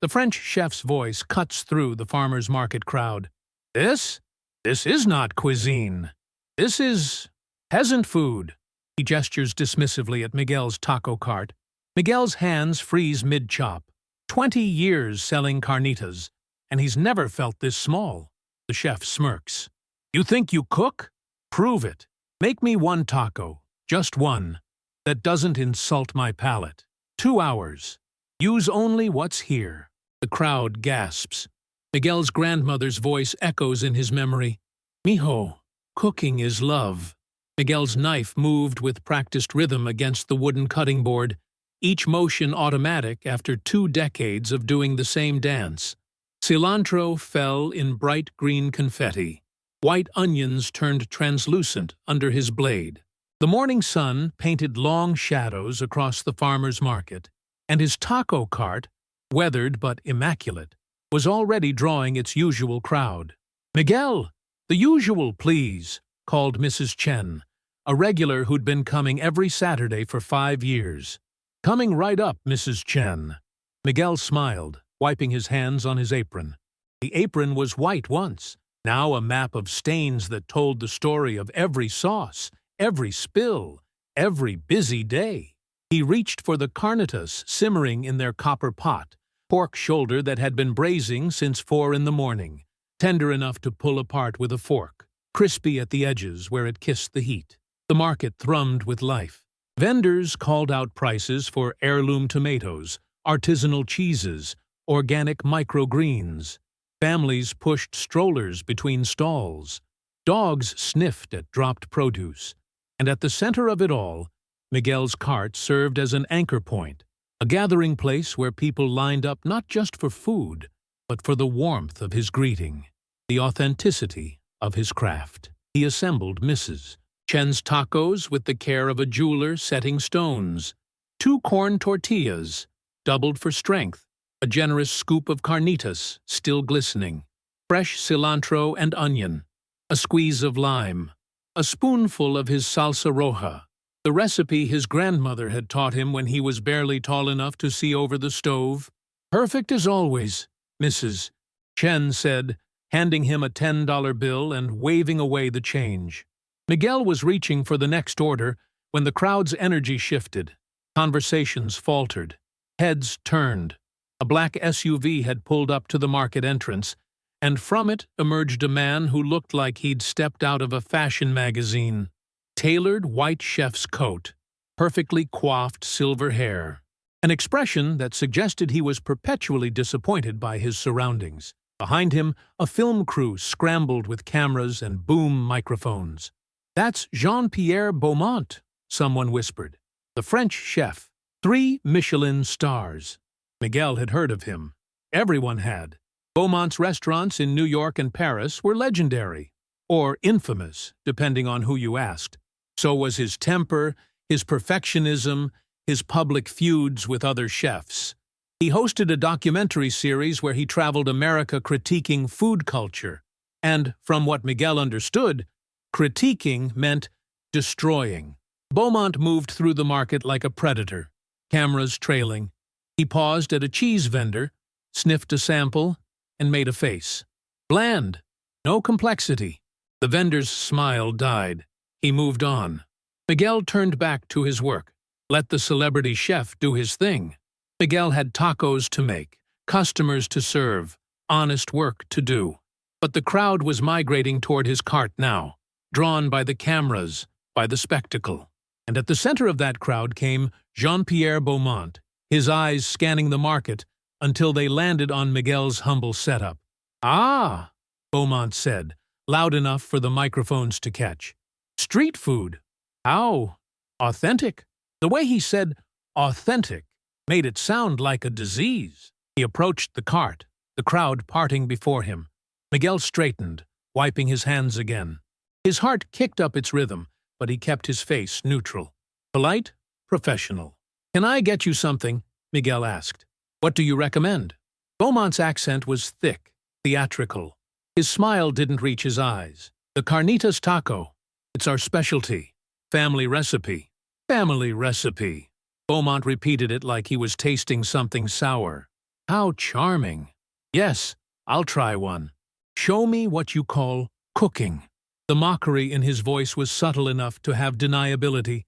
The French chef's voice cuts through the farmer's market crowd. This? This is not cuisine. This is peasant food. He gestures dismissively at Miguel's taco cart. Miguel's hands freeze mid-chop. 20 years selling carnitas, and he's never felt this small. The chef smirks. You think you cook? Prove it. Make me one taco, just one, that doesn't insult my palate. 2 hours. Use only what's here. The crowd gasps. Miguel's grandmother's voice echoes in his memory. Mijo, cooking is love. Miguel's knife moved with practiced rhythm against the wooden cutting board, each motion automatic after 2 decades of doing the same dance. Cilantro fell in bright green confetti. White onions turned translucent under his blade. The morning sun painted long shadows across the farmer's market, and his taco cart, weathered but immaculate, was already drawing its usual crowd. Miguel, the usual, please, called Mrs. Chen, a regular who'd been coming every Saturday for 5 years. Coming right up, Mrs. Chen. Miguel smiled, wiping his hands on his apron. The apron was white once, now a map of stains that told the story of every sauce, every spill, every busy day. He reached for the carnitas simmering in their copper pot, pork shoulder that had been braising since 4 in the morning, tender enough to pull apart with a fork, crispy at the edges where it kissed the heat. The market thrummed with life. Vendors called out prices for heirloom tomatoes, artisanal cheeses, organic microgreens. Families pushed strollers between stalls. Dogs sniffed at dropped produce. And at the center of it all, Miguel's cart served as an anchor point, a gathering place where people lined up not just for food, but for the warmth of his greeting, the authenticity of his craft. He assembled Mrs. Chen's tacos with the care of a jeweler setting stones, 2 corn tortillas, doubled for strength, a generous scoop of carnitas, still glistening, fresh cilantro and onion, a squeeze of lime, a spoonful of his salsa roja, the recipe his grandmother had taught him when he was barely tall enough to see over the stove. Perfect as always, Mrs. Chen said, handing him a $10 bill and waving away the change. Miguel was reaching for the next order when the crowd's energy shifted. Conversations faltered. Heads turned. A black SUV had pulled up to the market entrance, and from it emerged a man who looked like he'd stepped out of a fashion magazine. Tailored white chef's coat, perfectly coiffed silver hair, an expression that suggested he was perpetually disappointed by his surroundings. Behind him, a film crew scrambled with cameras and boom microphones. That's Jean-Pierre Beaumont, someone whispered. The French chef, 3 Michelin stars. Miguel had heard of him. Everyone had. Beaumont's restaurants in New York and Paris were legendary, or infamous, depending on who you asked. So was his temper, his perfectionism, his public feuds with other chefs. He hosted a documentary series where he traveled America critiquing food culture. And, from what Miguel understood, critiquing meant destroying. Beaumont moved through the market like a predator, cameras trailing. He paused at a cheese vendor, sniffed a sample, and made a face. Bland. No complexity. The vendor's smile died. He moved on. Miguel turned back to his work. Let the celebrity chef do his thing. Miguel had tacos to make, customers to serve, honest work to do. But the crowd was migrating toward his cart now, drawn by the cameras, by the spectacle. And at the center of that crowd came Jean-Pierre Beaumont, his eyes scanning the market until they landed on Miguel's humble setup. Ah, Beaumont said, loud enough for the microphones to catch. Street food. How authentic. The way he said authentic made it sound like a disease. He approached the cart, the crowd parting before him. Miguel straightened, wiping his hands again. His heart kicked up its rhythm, but he kept his face neutral. Polite, professional. Can I get you something? Miguel asked. What do you recommend? Beaumont's accent was thick, theatrical. His smile didn't reach his eyes. The carnitas taco. It's our specialty. Family recipe. Family recipe. Beaumont repeated it like he was tasting something sour. How charming. Yes, I'll try one. Show me what you call cooking. The mockery in his voice was subtle enough to have deniability,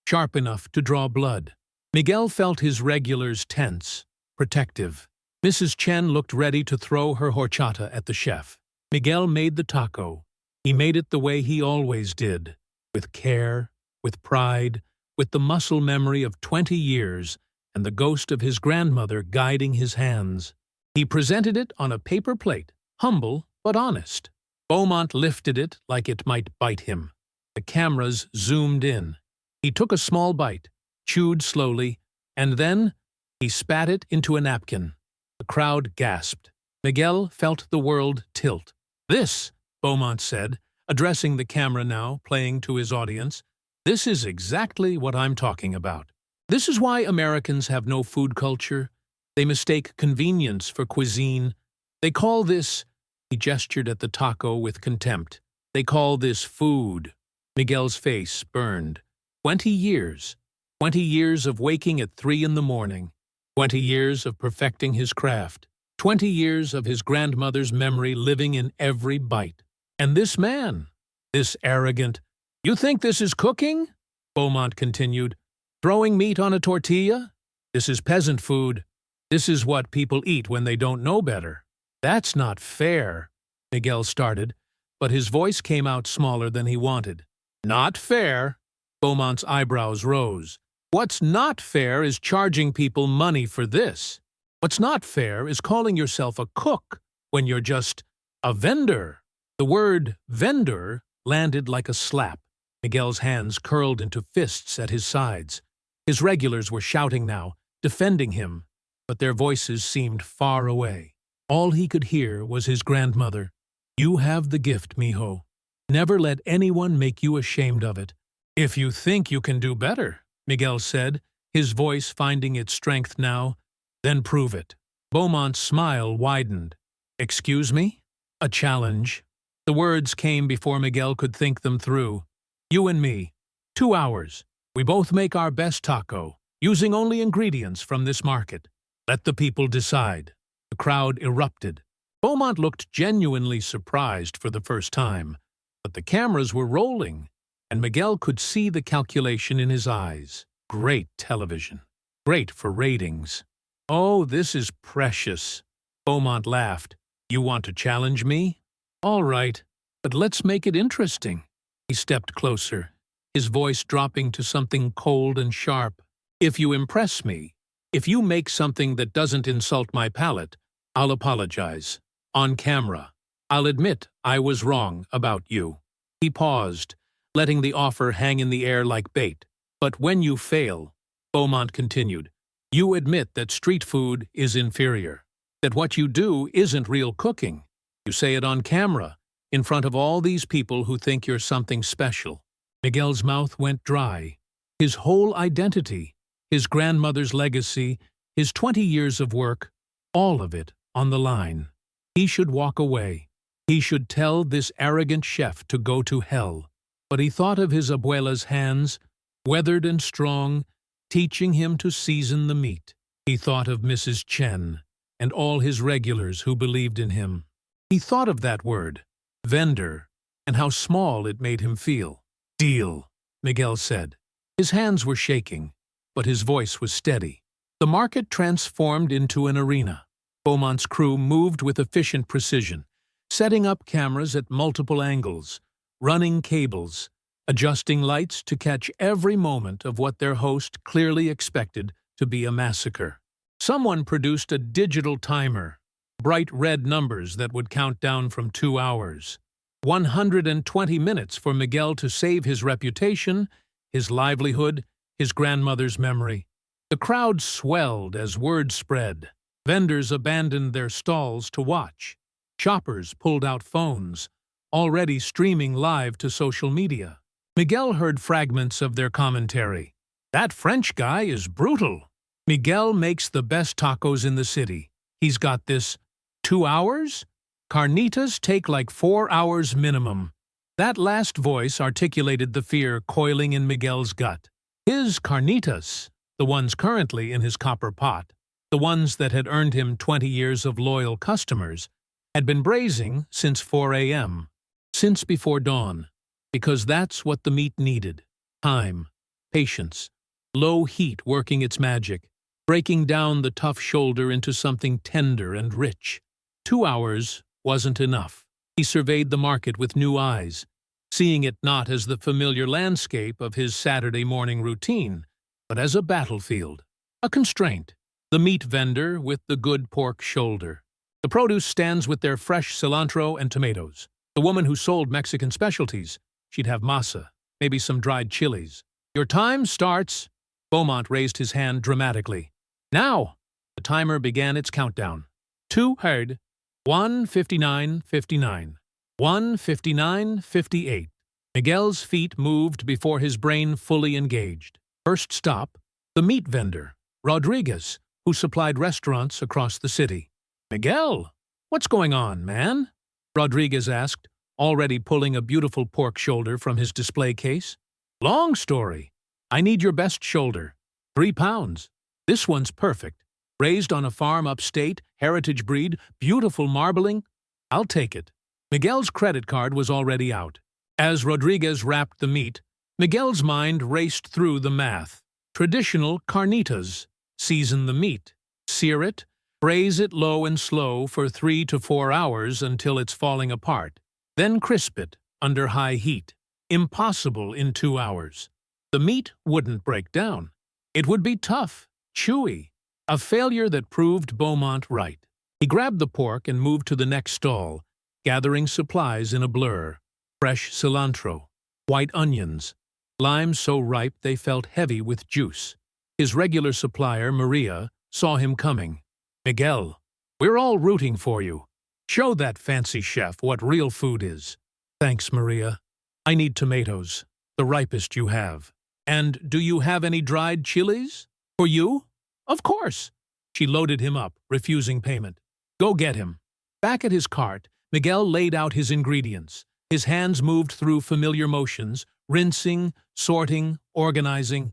sharp enough to draw blood. Miguel felt his regulars tense, protective. Mrs. Chen looked ready to throw her horchata at the chef. Miguel made the taco. He made it the way he always did, with care, with pride, with the muscle memory of 20 years and the ghost of his grandmother guiding his hands. He presented it on a paper plate, humble but honest. Beaumont lifted it like it might bite him. The cameras zoomed in. He took a small bite, chewed slowly, and then he spat it into a napkin. The crowd gasped. Miguel felt the world tilt. "This," Beaumont said, addressing the camera now, playing to his audience, "this is exactly what I'm talking about. This is why Americans have no food culture. They mistake convenience for cuisine. They call this," he gestured at the taco with contempt, "they call this food." Miguel's face burned. 20 years. 20 years of waking at 3 in the morning. 20 years of perfecting his craft. 20 years of his grandmother's memory living in every bite. And this man, this arrogant, "You think this is cooking?" Beaumont continued. "Throwing meat on a tortilla? This is peasant food. This is what people eat when they don't know better." "That's not fair," Miguel started, but his voice came out smaller than he wanted. "Not fair?" Beaumont's eyebrows rose. "What's not fair is charging people money for this. What's not fair is calling yourself a cook when you're just a vendor." The word vendor landed like a slap. Miguel's hands curled into fists at his sides. His regulars were shouting now, defending him, but their voices seemed far away. All he could hear was his grandmother. "You have the gift, mijo. Never let anyone make you ashamed of it." "If you think you can do better," Miguel said, his voice finding its strength now, "then prove it." Beaumont's smile widened. "Excuse me? A challenge." The words came before Miguel could think them through. "You and me. 2 hours. We both make our best taco, using only ingredients from this market. Let the people decide." The crowd erupted. Beaumont looked genuinely surprised for the first time, but the cameras were rolling, and Miguel could see the calculation in his eyes. Great television. Great for ratings. "Oh, this is precious." Beaumont laughed. "You want to challenge me? All right, but let's make it interesting." He stepped closer, his voice dropping to something cold and sharp. "If you impress me, if you make something that doesn't insult my palate, I'll apologize. On camera. I'll admit I was wrong about you." He paused, letting the offer hang in the air like bait. "But when you fail," Beaumont continued, "you admit that street food is inferior, that what you do isn't real cooking. You say it on camera, in front of all these people who think you're something special." Miguel's mouth went dry. His whole identity, his grandmother's legacy, his 20 years of work, all of it on the line. He should walk away. He should tell this arrogant chef to go to hell. But he thought of his abuela's hands, weathered and strong, teaching him to season the meat. He thought of Mrs. Chen and all his regulars who believed in him. He thought of that word, vendor, and how small it made him feel. "Deal," Miguel said. His hands were shaking, but his voice was steady. The market transformed into an arena. Beaumont's crew moved with efficient precision, setting up cameras at multiple angles, running cables, adjusting lights to catch every moment of what their host clearly expected to be a massacre. Someone produced a digital timer, bright red numbers that would count down from 2 hours. 120 minutes for Miguel to save his reputation, his livelihood, his grandmother's memory. The crowd swelled as word spread. Vendors abandoned their stalls to watch. Shoppers pulled out phones, already streaming live to social media. Miguel heard fragments of their commentary. "That French guy is brutal. Miguel makes the best tacos in the city. He's got this 2 hours? Carnitas take like 4 hours minimum." That last voice articulated the fear coiling in Miguel's gut. His carnitas, the ones currently in his copper pot, the ones that had earned him 20 years of loyal customers, had been braising since 4 a.m., since before dawn, because that's what the meat needed: time, patience, low heat working its magic, breaking down the tough shoulder into something tender and rich. 2 hours wasn't enough. He surveyed the market with new eyes, seeing it not as the familiar landscape of his Saturday morning routine, but as a battlefield, a constraint. The meat vendor with the good pork shoulder. The produce stands with their fresh cilantro and tomatoes. The woman who sold Mexican specialties. She'd have masa, maybe some dried chilies. Your time starts. Beaumont raised his hand dramatically. Now! The timer began its countdown. 200. 1:59:59. 1:59:58. Miguel's feet moved before his brain fully engaged. First stop, the meat vendor, Rodriguez, who supplied restaurants across the city. Miguel, what's going on, man? Rodriguez asked, already pulling a beautiful pork shoulder from his display case. Long story. I need your best shoulder. 3 pounds. This one's perfect. Raised on a farm upstate, heritage breed, beautiful marbling. I'll take it. Miguel's credit card was already out. As Rodriguez wrapped the meat, Miguel's mind raced through the math. Traditional carnitas. Season the meat. Sear it. Braise it low and slow for 3 to 4 hours until it's falling apart. Then crisp it under high heat. Impossible in 2 hours. The meat wouldn't break down. It would be tough, chewy. A failure that proved Beaumont right. He grabbed the pork and moved to the next stall, gathering supplies in a blur. Fresh cilantro, white onions, limes so ripe they felt heavy with juice. His regular supplier, Maria, saw him coming. Miguel, we're all rooting for you. Show that fancy chef what real food is. Thanks, Maria. I need tomatoes, the ripest you have. And do you have any dried chilies? For you? Of course. She loaded him up, refusing payment. Go get him. Back at his cart, Miguel laid out his ingredients. His hands moved through familiar motions, rinsing, sorting, organizing.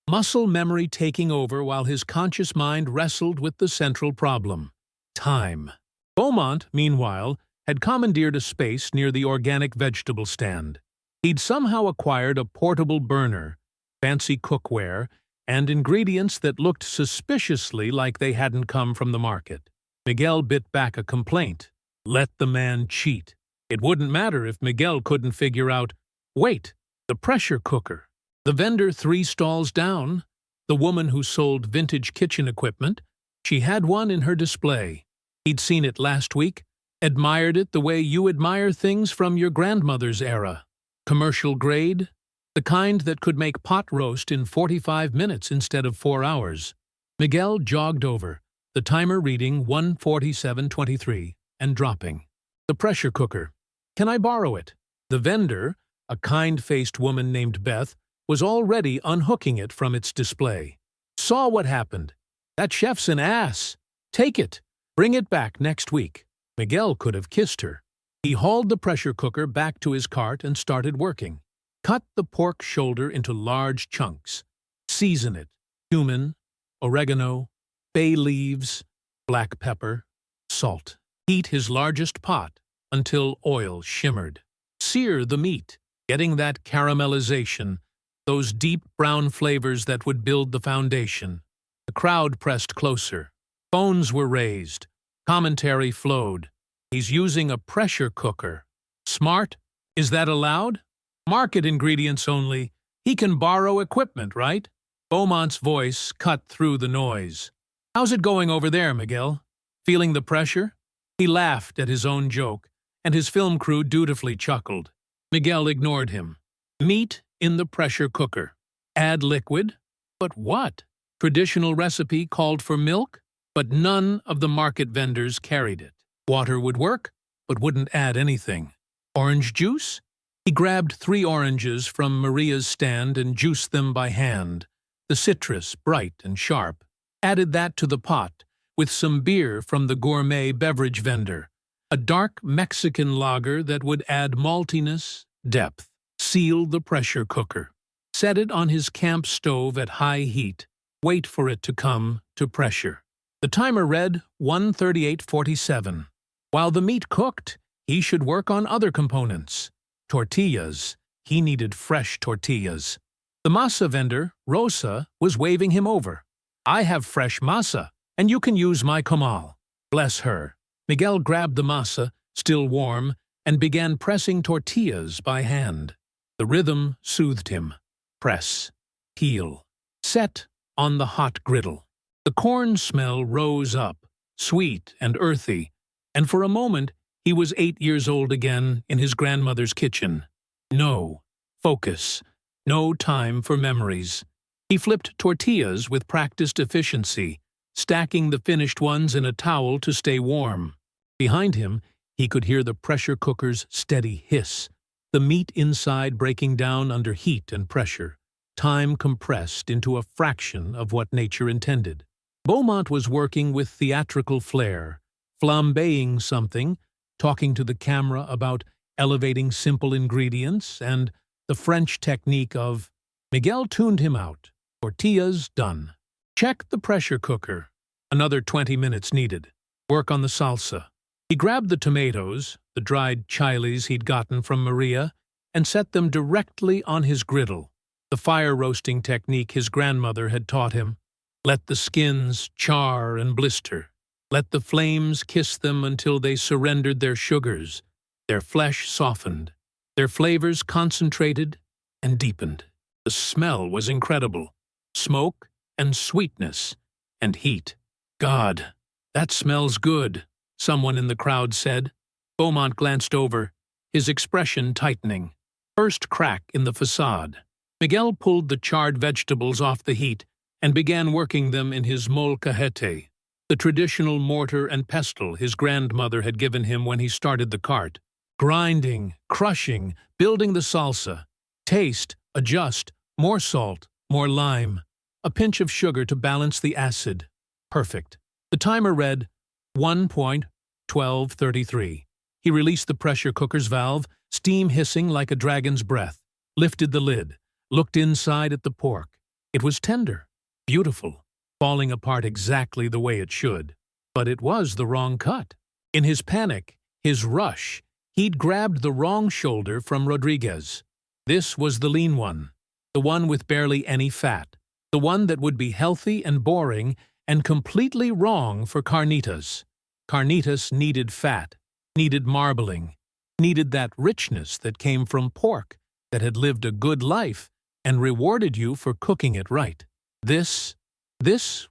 Muscle memory taking over while his conscious mind wrestled with the central problem: time. Beaumont, meanwhile, had commandeered a space near the organic vegetable stand. He'd somehow acquired a portable burner, fancy cookware, and ingredients that looked suspiciously like they hadn't come from the market. Miguel bit back a complaint. Let the man cheat. It wouldn't matter if Miguel couldn't figure out, wait, the pressure cooker. The vendor 3 stalls down, the woman who sold vintage kitchen equipment, she had one in her display. He'd seen it last week, admired it the way you admire things from your grandmother's era. Commercial grade, the kind that could make pot roast in 45 minutes instead of 4 hours. Miguel jogged over, the timer reading 1:47:23 and dropping. The pressure cooker. Can I borrow it? The vendor, a kind-faced woman named Beth, was already unhooking it from its display. Saw what happened. That chef's an ass. Take it. Bring it back next week. Miguel could have kissed her. He hauled the pressure cooker back to his cart and started working. Cut the pork shoulder into large chunks. Season it. Cumin, oregano, bay leaves, black pepper, salt. Heat his largest pot until oil shimmered. Sear the meat, getting that caramelization, those deep brown flavors that would build the foundation. The crowd pressed closer. Phones were raised. Commentary flowed. He's using a pressure cooker. Smart? Is that allowed? Market ingredients only. He can borrow equipment, right? Beaumont's voice cut through the noise. How's it going over there, Miguel? Feeling the pressure? He laughed at his own joke, and his film crew dutifully chuckled. Miguel ignored him. Meat in the pressure cooker. Add liquid? But what? Traditional recipe called for milk, but none of the market vendors carried it. Water would work, but wouldn't add anything. Orange juice? He grabbed 3 oranges from Maria's stand and juiced them by hand, the citrus bright and sharp. Added that to the pot, with some beer from the gourmet beverage vendor, a dark Mexican lager that would add maltiness, depth. Seal the pressure cooker. Set it on his camp stove at high heat. Wait for it to come to pressure. The timer read 1:38:47. While the meat cooked, he should work on other components. Tortillas. He needed fresh tortillas. The masa vendor, Rosa, was waving him over. "I have fresh masa, and you can use my comal." Bless her. Miguel grabbed the masa, still warm, and began pressing tortillas by hand. The rhythm soothed him. Press. Peel. Set on the hot griddle. The corn smell rose up, sweet and earthy, and for a moment he was 8 years old again in his grandmother's kitchen. No focus, no time for memories. He flipped tortillas with practiced efficiency, stacking the finished ones in a towel to stay warm. Behind him, he could hear the pressure cooker's steady hiss, the meat inside breaking down under heat and pressure, time compressed into a fraction of what nature intended. Beaumont was working with theatrical flair, flambeing something, talking to the camera about elevating simple ingredients and the French technique of. Miguel tuned him out. Tortillas done. Check the pressure cooker. Another 20 minutes needed. Work on the salsa. He grabbed the tomatoes, the dried chiles he'd gotten from Maria, and set them directly on his griddle, the fire roasting technique his grandmother had taught him. Let the skins char and blister. Let the flames kiss them until they surrendered their sugars, their flesh softened, their flavors concentrated and deepened. The smell was incredible. Smoke and sweetness and heat. "God, that smells good," someone in the crowd said. Beaumont glanced over, his expression tightening. First crack in the facade. Miguel pulled the charred vegetables off the heat and began working them in his molcajete, the traditional mortar and pestle his grandmother had given him when he started the cart. Grinding, crushing, building the salsa. Taste, adjust, more salt, more lime. A pinch of sugar to balance the acid. Perfect. The timer read 1:12:33. He released the pressure cooker's valve, steam hissing like a dragon's breath, lifted the lid, looked inside at the pork. It was tender, beautiful, falling apart exactly the way it should. But it was the wrong cut. In his panic, his rush, he'd grabbed the wrong shoulder from Rodriguez. This was the lean one, the one with barely any fat, the one that would be healthy and boring and completely wrong for carnitas. Carnitas needed fat, needed marbling, needed that richness that came from pork that had lived a good life and rewarded you for cooking it right. This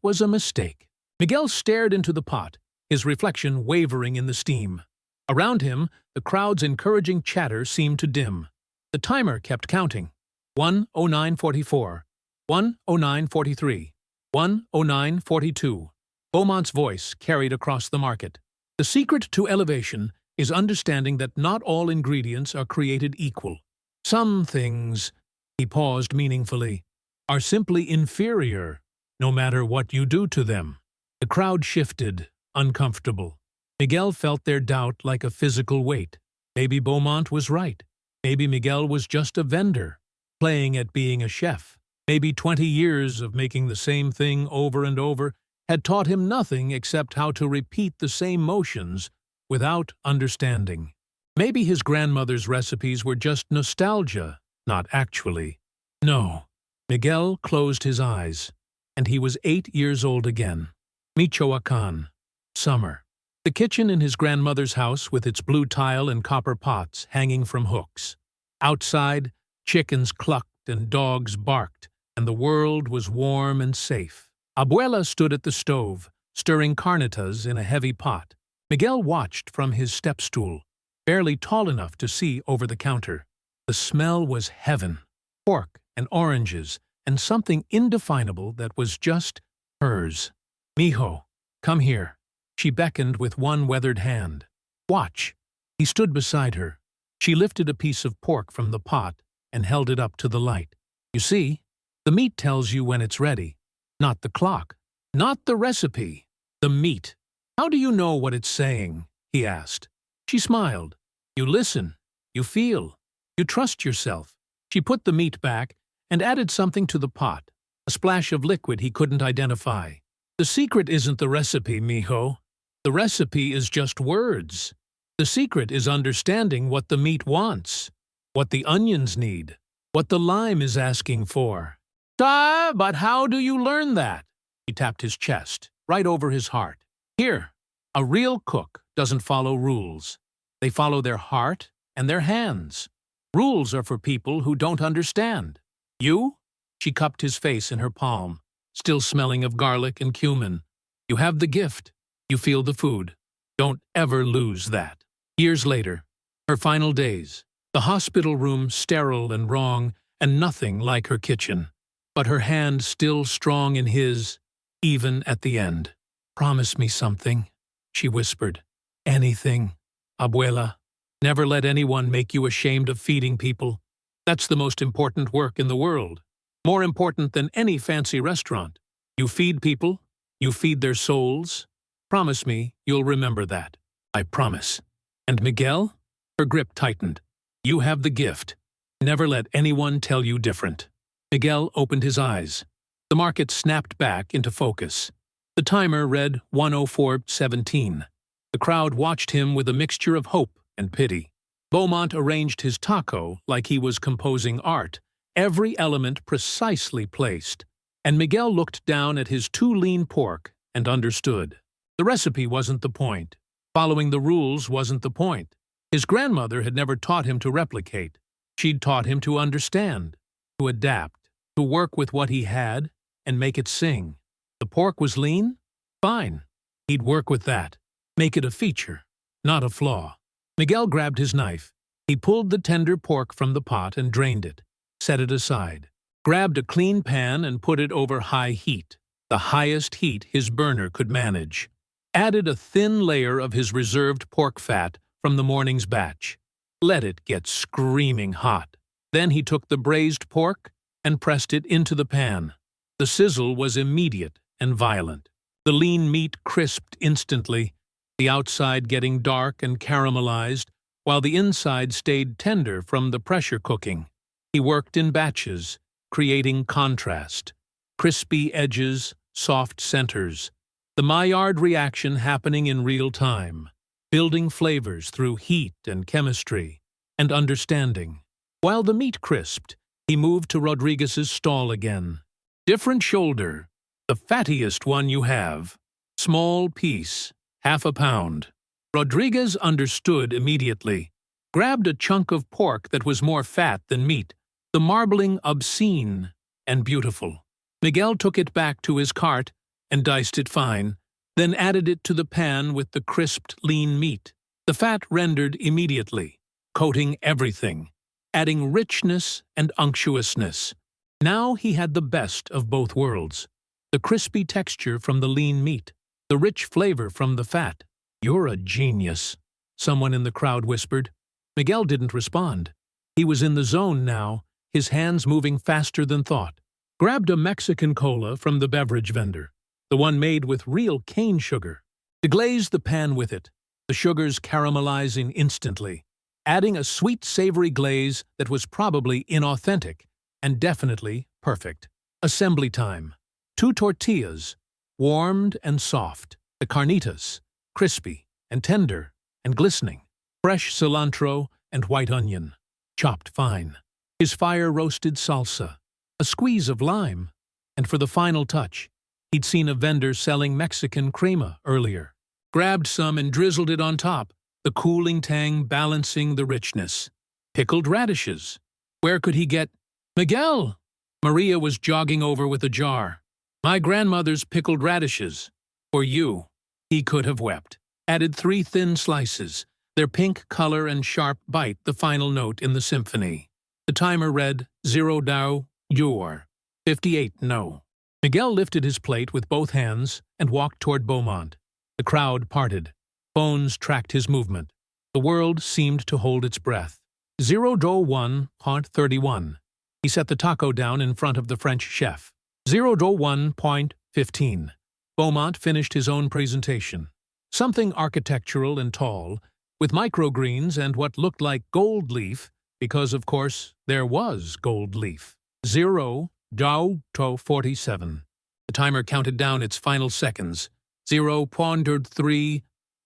was a mistake. Miguel stared into the pot, his reflection wavering in the steam. Around him, the crowd's encouraging chatter seemed to dim. The timer kept counting. 1:09:44, 1:09:43, 1:09:42. Beaumont's voice carried across the market. The secret to elevation is understanding that not all ingredients are created equal. Some things, he paused meaningfully, are simply inferior, no matter what you do to them. The crowd shifted, uncomfortable. Miguel felt their doubt like a physical weight. Maybe Beaumont was right. Maybe Miguel was just a vendor, playing at being a chef. Maybe 20 years of making the same thing over and over had taught him nothing except how to repeat the same motions without understanding. Maybe his grandmother's recipes were just nostalgia, not actually. No. Miguel closed his eyes, and he was 8 years old again. Michoacán. Summer. The kitchen in his grandmother's house with its blue tile and copper pots hanging from hooks. Outside, chickens clucked and dogs barked, and the world was warm and safe. Abuela stood at the stove, stirring carnitas in a heavy pot. Miguel watched from his step stool, barely tall enough to see over the counter. The smell was heaven. Pork and oranges and something indefinable that was just hers. "Mijo, come here." She beckoned with one weathered hand. "Watch." He stood beside her. She lifted a piece of pork from the pot and held it up to the light. "You see, the meat tells you when it's ready. Not the clock. Not the recipe. The meat. How do you know what it's saying?" he asked. She smiled. "You listen. You feel. You trust yourself." She put the meat back and added something to the pot, a splash of liquid he couldn't identify. The secret isn't the recipe, mijo. The recipe is just words. The secret is understanding what the meat wants, what the onions need, what the lime is asking for. But how do you learn that? He tapped his chest, right over his heart. Here, a real cook doesn't follow rules. They follow their heart and their hands. Rules are for people who don't understand. You? She cupped his face in her palm, still smelling of garlic and cumin. You have the gift. You feel the food. Don't ever lose that. Years later, her final days, the hospital room sterile and wrong, and nothing like her kitchen. But her hand still strong in his, even at the end. Promise me something, she whispered. Anything, abuela. Never let anyone make you ashamed of feeding people. That's the most important work in the world. More important than any fancy restaurant. You feed people, you feed their souls. Promise me you'll remember that. I promise. And Miguel? Her grip tightened. You have the gift. Never let anyone tell you different. Miguel opened his eyes. The market snapped back into focus. The timer read 1:04:17. The crowd watched him with a mixture of hope and pity. Beaumont arranged his taco like he was composing art, every element precisely placed. And Miguel looked down at his too lean pork and understood. The recipe wasn't the point. Following the rules wasn't the point. His grandmother had never taught him to replicate. She'd taught him to understand, to adapt, to work with what he had and make it sing. The pork was lean? Fine. He'd work with that. Make it a feature, not a flaw. Miguel grabbed his knife. He pulled the tender pork from the pot and drained it, set it aside, grabbed a clean pan and put it over high heat, the highest heat his burner could manage. Added a thin layer of his reserved pork fat from the morning's batch. Let it get screaming hot. Then he took the braised pork and pressed it into the pan. The sizzle was immediate and violent. The lean meat crisped instantly, the outside getting dark and caramelized, while the inside stayed tender from the pressure cooking. He worked in batches, creating contrast. Crispy edges, soft centers. The Maillard reaction happening in real time, building flavors through heat and chemistry and understanding. While the meat crisped, he moved to Rodriguez's stall again. Different shoulder, the fattiest one you have. Small piece, half a pound. Rodriguez understood immediately. Grabbed a chunk of pork that was more fat than meat, the marbling obscene and beautiful. Miguel took it back to his cart and diced it fine, then added it to the pan with the crisped, lean meat. The fat rendered immediately, coating everything, adding richness and unctuousness. Now he had the best of both worlds. The crispy texture from the lean meat, the rich flavor from the fat. You're a genius, someone in the crowd whispered. Miguel didn't respond. He was in the zone now, his hands moving faster than thought. Grabbed a Mexican cola from the beverage vendor, the one made with real cane sugar. Deglazed the pan with it, the sugars caramelizing instantly, adding a sweet savory glaze that was probably inauthentic and definitely perfect. Assembly time. 2 tortillas, warmed and soft. The carnitas, crispy and tender and glistening. Fresh cilantro and white onion, chopped fine. His fire-roasted salsa, a squeeze of lime, and for the final touch, he'd seen a vendor selling Mexican crema earlier. Grabbed some and drizzled it on top, the cooling tang balancing the richness. Pickled radishes. Where could he get? Miguel! Maria was jogging over with a jar. My grandmother's pickled radishes. For you. He could have wept. Added 3 thin slices, their pink color and sharp bite the final note in the symphony. The timer read 0 dao, your. 58 no. Miguel lifted his plate with both hands and walked toward Beaumont. The crowd parted. Phones tracked his movement. The world seemed to hold its breath. 0 do 1.31. He set the taco down in front of the French chef. 0 do 1.15. Beaumont finished his own presentation. Something architectural and tall, with microgreens and what looked like gold leaf, because, of course, there was gold leaf. 0 do to 47. The timer counted down its final seconds. 0.3,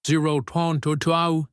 0.2,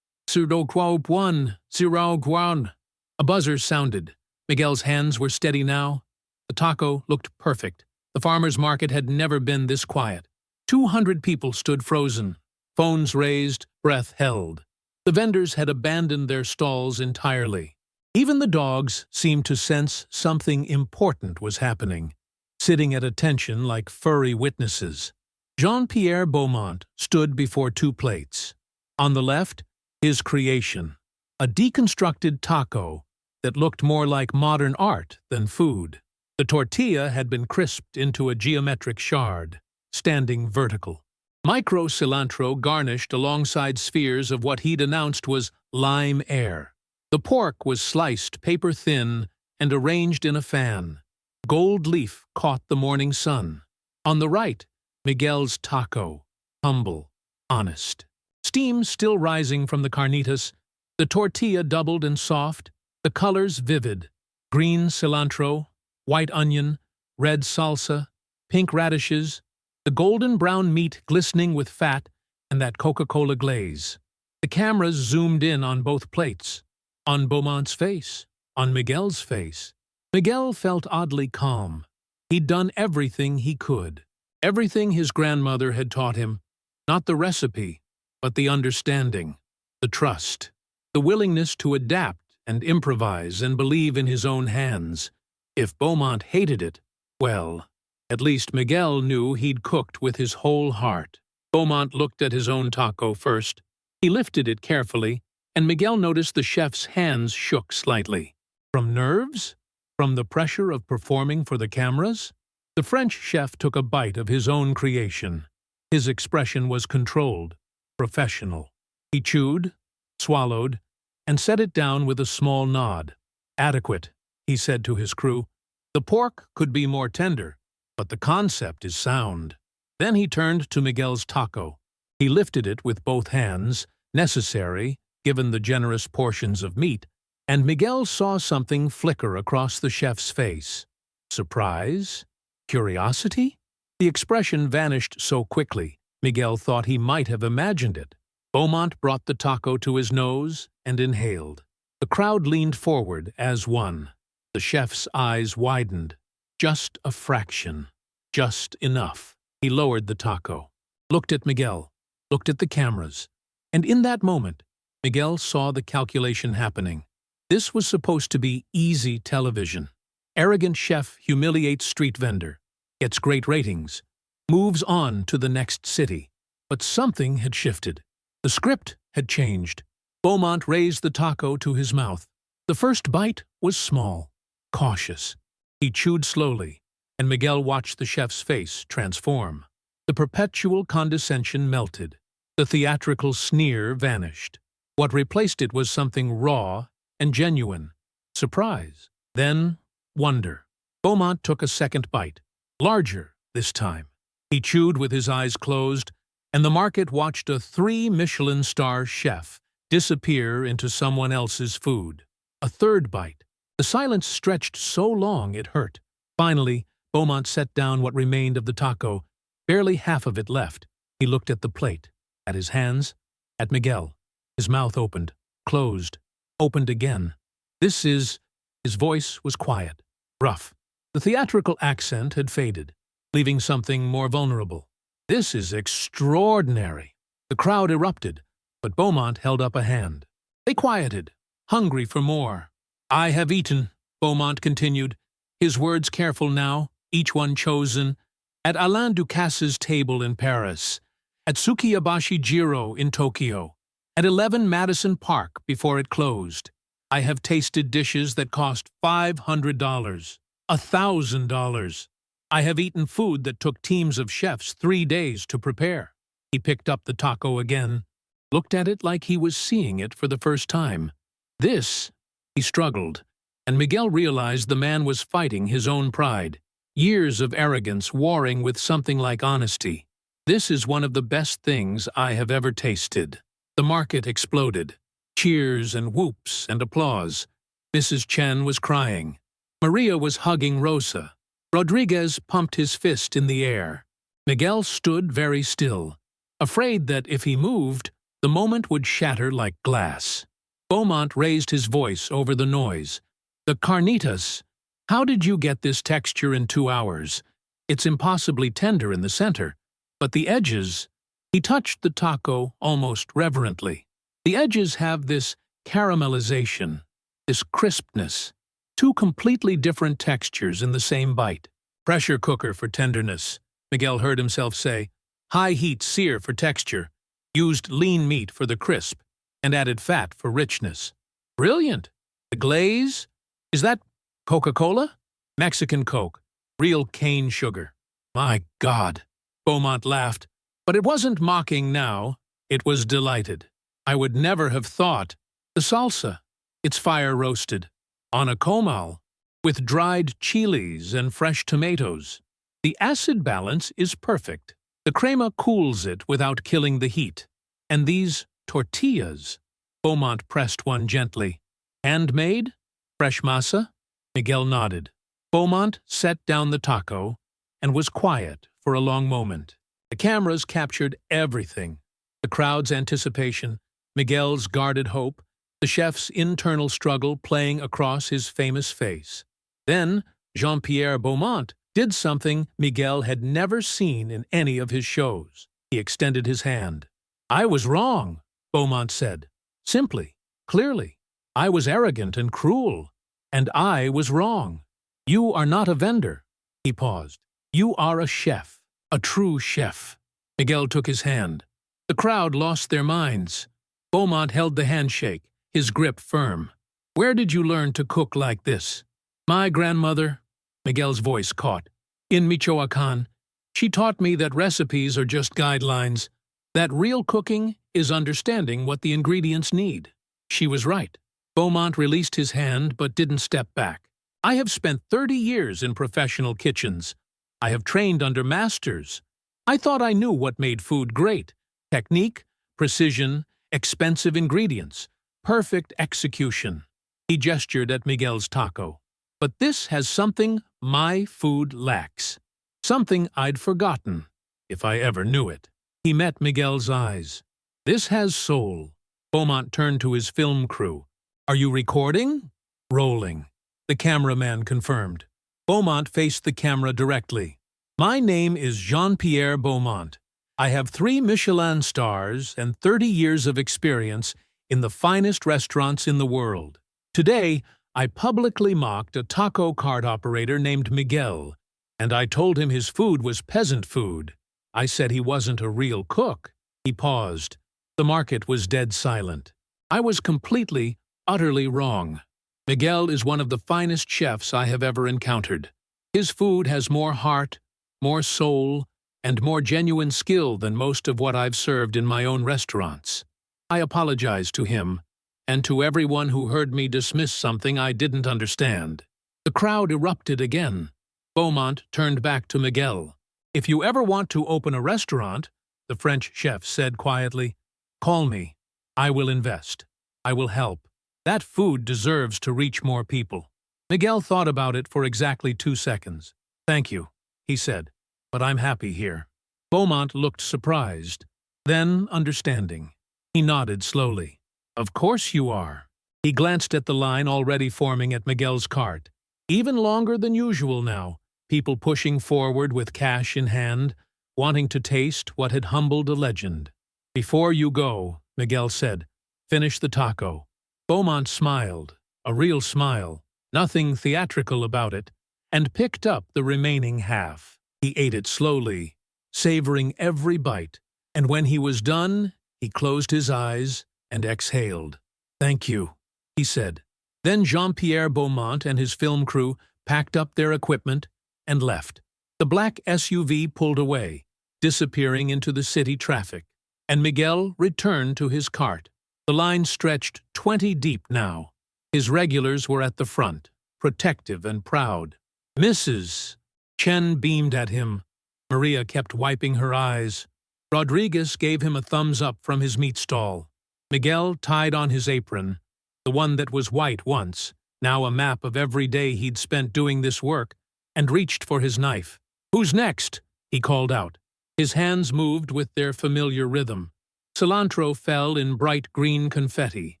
0.1, 0.1. A buzzer sounded. Miguel's hands were steady now. The taco looked perfect. The farmer's market had never been this quiet. 200 people stood frozen, phones raised, breath held. The vendors had abandoned their stalls entirely. Even the dogs seemed to sense something important was happening, sitting at attention like furry witnesses. Jean-Pierre Beaumont stood before two plates. On the left, his creation, a deconstructed taco that looked more like modern art than food. The tortilla had been crisped into a geometric shard, standing vertical. Micro cilantro garnished alongside spheres of what he'd announced was lime air. The pork was sliced paper-thin and arranged in a fan. Gold leaf caught the morning sun. On the right, Miguel's taco, humble, honest. Steam still rising from the carnitas, the tortilla doubled and soft, the colors vivid. Green cilantro, white onion, red salsa, pink radishes, the golden brown meat glistening with fat and that Coca-Cola glaze. The cameras zoomed in on both plates, on Beaumont's face, on Miguel's face. Miguel felt oddly calm. He'd done everything he could, everything his grandmother had taught him, not the recipe, but the understanding, the trust, the willingness to adapt and improvise and believe in his own hands. If Beaumont hated it, well, at least Miguel knew he'd cooked with his whole heart. Beaumont looked at his own taco first. He lifted it carefully, and Miguel noticed the chef's hands shook slightly. From nerves? From the pressure of performing for the cameras? The French chef took a bite of his own creation. His expression was controlled, professional. He chewed, swallowed, and set it down with a small nod. "Adequate," he said to his crew. "The pork could be more tender, but the concept is sound." Then he turned to Miguel's taco. He lifted it with both hands, necessary, given the generous portions of meat, and Miguel saw something flicker across the chef's face. Surprise? Curiosity? The expression vanished so quickly, Miguel thought he might have imagined it. Beaumont brought the taco to his nose and inhaled. The crowd leaned forward as one. The chef's eyes widened. Just a fraction. Just enough. He lowered the taco, looked at Miguel, looked at the cameras, and in that moment, Miguel saw the calculation happening. This was supposed to be easy television. Arrogant chef humiliates street vendor, gets great ratings, moves on to the next city. But something had shifted. The script had changed. Beaumont raised the taco to his mouth. The first bite was small, cautious. He chewed slowly, and Miguel watched the chef's face transform. The perpetual condescension melted. The theatrical sneer vanished. What replaced it was something raw and genuine. Surprise. Then wonder. Beaumont took a second bite. Larger this time. He chewed with his eyes closed, and the market watched a three-Michelin-star chef disappear into someone else's food. A third bite. The silence stretched so long it hurt. Finally, Beaumont set down what remained of the taco, barely half of it left. He looked at the plate, at his hands, at Miguel. His mouth opened, closed, opened again. His voice was quiet, rough. The theatrical accent had faded, leaving something more vulnerable. "This is extraordinary." The crowd erupted, but Beaumont held up a hand. They quieted, hungry for more. "I have eaten," Beaumont continued, his words careful now, each one chosen, "at Alain Ducasse's table in Paris, at Tsukiyabashi Jiro in Tokyo, at 11 Madison Park before it closed. I have tasted dishes that cost $500, $1,000. I have eaten food that took teams of chefs 3 days to prepare." He picked up the taco again, looked at it like he was seeing it for the first time. "This," he struggled, and Miguel realized the man was fighting his own pride. Years of arrogance warring with something like honesty. "This is one of the best things I have ever tasted." The market exploded. Cheers and whoops and applause. Mrs. Chen was crying. Maria was hugging Rosa. Rodriguez pumped his fist in the air. Miguel stood very still, afraid that if he moved, the moment would shatter like glass. Beaumont raised his voice over the noise. "The carnitas. How did you get this texture in 2 hours? It's impossibly tender in the center, but the edges—" He touched the taco almost reverently. "The edges have this caramelization, this crispness. 2 completely different textures in the same bite. Pressure cooker for tenderness," Miguel heard himself say. "High heat sear for texture. Used lean meat for the crisp, and added fat for richness. Brilliant! The glaze? Is that Coca-Cola?" "Mexican Coke. Real cane sugar." "My God!" Beaumont laughed. But it wasn't mocking now. It was delighted. "I would never have thought. The salsa. It's fire-roasted. On a comal. With dried chilies and fresh tomatoes. The acid balance is perfect. The crema cools it without killing the heat. And these tortillas." Beaumont pressed one gently. "Handmade? Fresh masa?" Miguel nodded. Beaumont set down the taco and was quiet for a long moment. The cameras captured everything. The crowd's anticipation, Miguel's guarded hope, the chef's internal struggle playing across his famous face. Then Jean-Pierre Beaumont did something Miguel had never seen in any of his shows. He extended his hand. "I was wrong," Beaumont said. Simply, clearly. "I was arrogant and cruel. And I was wrong. You are not a vendor." He paused. "You are a chef. A true chef." Miguel took his hand. The crowd lost their minds. Beaumont held the handshake, his grip firm. "Where did you learn to cook like this?" "My grandmother," Miguel's voice caught. "In Michoacán. She taught me that recipes are just guidelines, that real cooking is understanding what the ingredients need." She was right. Beaumont released his hand but didn't step back. "I have spent 30 years in professional kitchens. I have trained under masters. I thought I knew what made food great. Technique, precision, expensive ingredients, perfect execution." He gestured at Miguel's taco. "But this has something my food lacks. Something I'd forgotten, if I ever knew it." He met Miguel's eyes. "This has soul." Beaumont turned to his film crew. "Are you recording?" "Rolling," the cameraman confirmed. Beaumont faced the camera directly. "My name is Jean-Pierre Beaumont. I have 3 Michelin stars and 30 years of experience in the finest restaurants in the world. Today, I publicly mocked a taco cart operator named Miguel, and I told him his food was peasant food. I said he wasn't a real cook." He paused. The market was dead silent. "I was completely, utterly wrong. Miguel is one of the finest chefs I have ever encountered. His food has more heart, more soul, and more genuine skill than most of what I've served in my own restaurants." I apologized to him, and to everyone who heard me dismiss something I didn't understand. The crowd erupted again. Beaumont turned back to Miguel. "If you ever want to open a restaurant," the French chef said quietly, "call me. I will invest. I will help. That food deserves to reach more people." Miguel thought about it for exactly 2 seconds. "Thank you," he said, "but I'm happy here." Beaumont looked surprised, then understanding. He nodded slowly. "Of course you are." He glanced at the line already forming at Miguel's cart. Even longer than usual now, people pushing forward with cash in hand, wanting to taste what had humbled a legend. "Before you go," Miguel said, "finish the taco." Beaumont smiled, a real smile, nothing theatrical about it, and picked up the remaining half. He ate it slowly, savoring every bite, and when he was done, he closed his eyes and exhaled. "Thank you," he said. Then Jean-Pierre Beaumont and his film crew packed up their equipment and left. The black SUV pulled away, disappearing into the city traffic, and Miguel returned to his cart. The line stretched 20 deep now. His regulars were at the front, protective and proud. "Mrs." Chen beamed at him. Maria kept wiping her eyes. Rodriguez gave him a thumbs up from his meat stall. Miguel tied on his apron, the one that was white once, now a map of every day he'd spent doing this work, and reached for his knife. "Who's next?" he called out. His hands moved with their familiar rhythm. Cilantro fell in bright green confetti.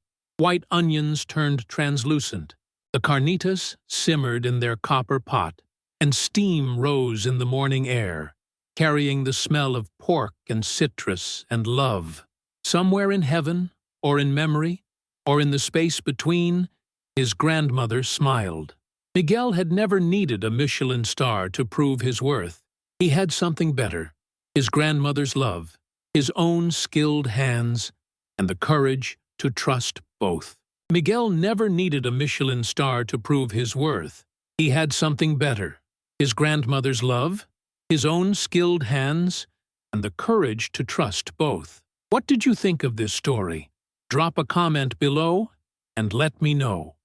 White onions turned translucent. The carnitas simmered in their copper pot, and steam rose in the morning air, carrying the smell of pork and citrus and love. Somewhere in heaven, or in memory, or in the space between, his grandmother smiled. Miguel had never needed a Michelin star to prove his worth. He had something better: his grandmother's love, his own skilled hands, and the courage to trust both. Miguel never needed a Michelin star to prove his worth. He had something better: his grandmother's love, his own skilled hands, and the courage to trust both. What did you think of this story? Drop a comment below and let me know.